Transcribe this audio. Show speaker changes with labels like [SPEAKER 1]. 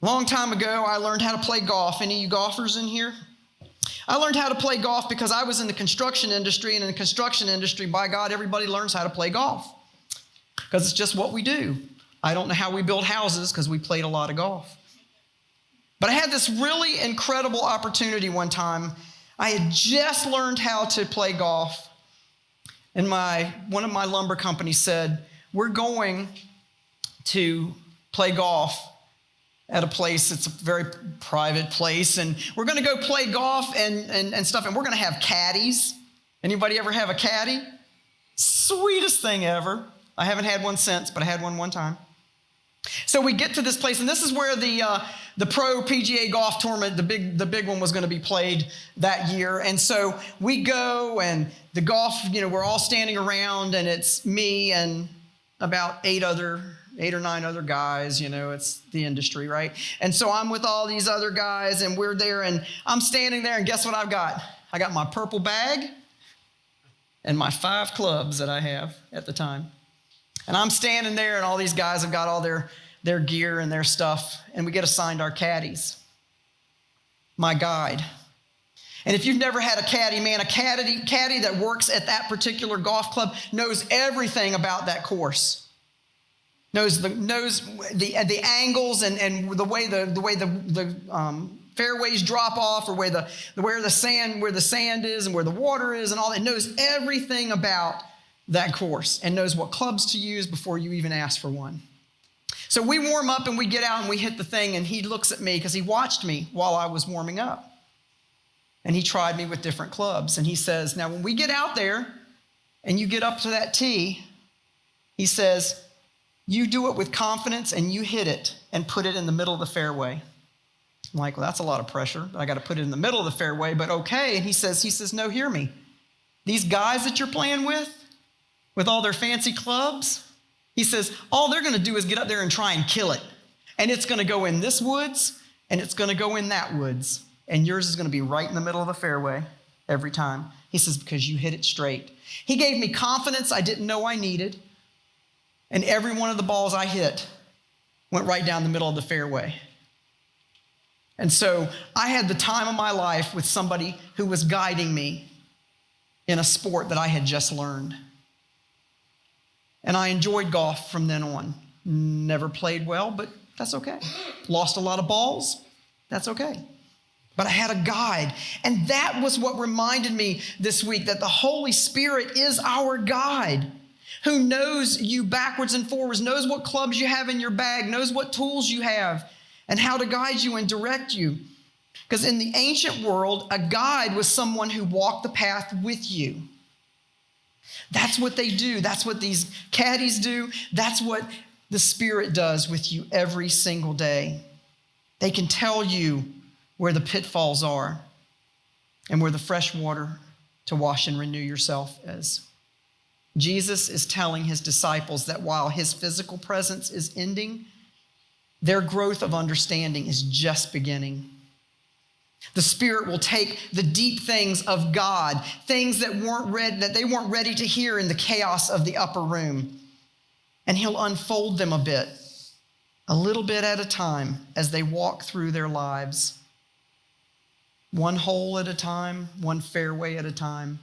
[SPEAKER 1] Long time ago, I learned how to play golf. Any of you golfers in here? I learned how to play golf because I was in the construction industry, and in the construction industry, by God, everybody learns how to play golf because it's just what we do. I don't know how we build houses because we played a lot of golf. But I had this really incredible opportunity one time. I had just learned how to play golf, and one of my lumber companies said, we're going to play golf at a place, it's a very private place, and we're going to go play golf and stuff, and we're going to have caddies. Anybody ever have a caddy? Sweetest thing ever. I haven't had one since, but I had one time. So we get to this place, and this is where the pro PGA golf tournament, the big one, was going to be played that year. And so we go, and the golf, we're all standing around, and it's me and about 8 or 9 other guys, it's the industry, right? And so I'm with all these other guys, and we're there, and I'm standing there, and guess what I've got? I got my purple bag and my 5 clubs that I have at the time. And I'm standing there, and all these guys have got all their gear and their stuff, and we get assigned our caddies. My guide. And if you've never had a caddy, man, a caddy that works at that particular golf club knows everything about that course. Knows the angles and the way the fairways drop off, or where the sand is and where the water is and all that. Knows everything about that course and knows what clubs to use before you even ask for one. So we warm up and we get out and we hit the thing, and he looks at me because he watched me while I was warming up. And he tried me with different clubs, and he says, now when we get out there and you get up to that tee, he says, you do it with confidence and you hit it and put it in the middle of the fairway. I'm like, well, that's a lot of pressure. I got to put it in the middle of the fairway, but okay. And he says, no, hear me. These guys that you're playing with all their fancy clubs, he says, all they're going to do is get up there and try and kill it. And it's going to go in this woods, and it's going to go in that woods. And yours is going to be right in the middle of the fairway every time. He says, because you hit it straight. He gave me confidence I didn't know I needed. And every one of the balls I hit went right down the middle of the fairway. And so I had the time of my life with somebody who was guiding me in a sport that I had just learned. And I enjoyed golf from then on. Never played well, but that's okay. Lost a lot of balls, that's okay. But I had a guide. And that was what reminded me this week, that the Holy Spirit is our guide, who knows you backwards and forwards, knows what clubs you have in your bag, knows what tools you have, and how to guide you and direct you. Because in the ancient world, a guide was someone who walked the path with you. That's what they do. That's what these caddies do. That's what the Spirit does with you every single day. They can tell you where the pitfalls are and where the fresh water to wash and renew yourself is. Jesus is telling his disciples that while his physical presence is ending, their growth of understanding is just beginning. The Spirit will take the deep things of God, things that they weren't ready to hear in the chaos of the upper room, and he'll unfold them a little bit at a time as they walk through their lives. One hole at a time, one fairway at a time.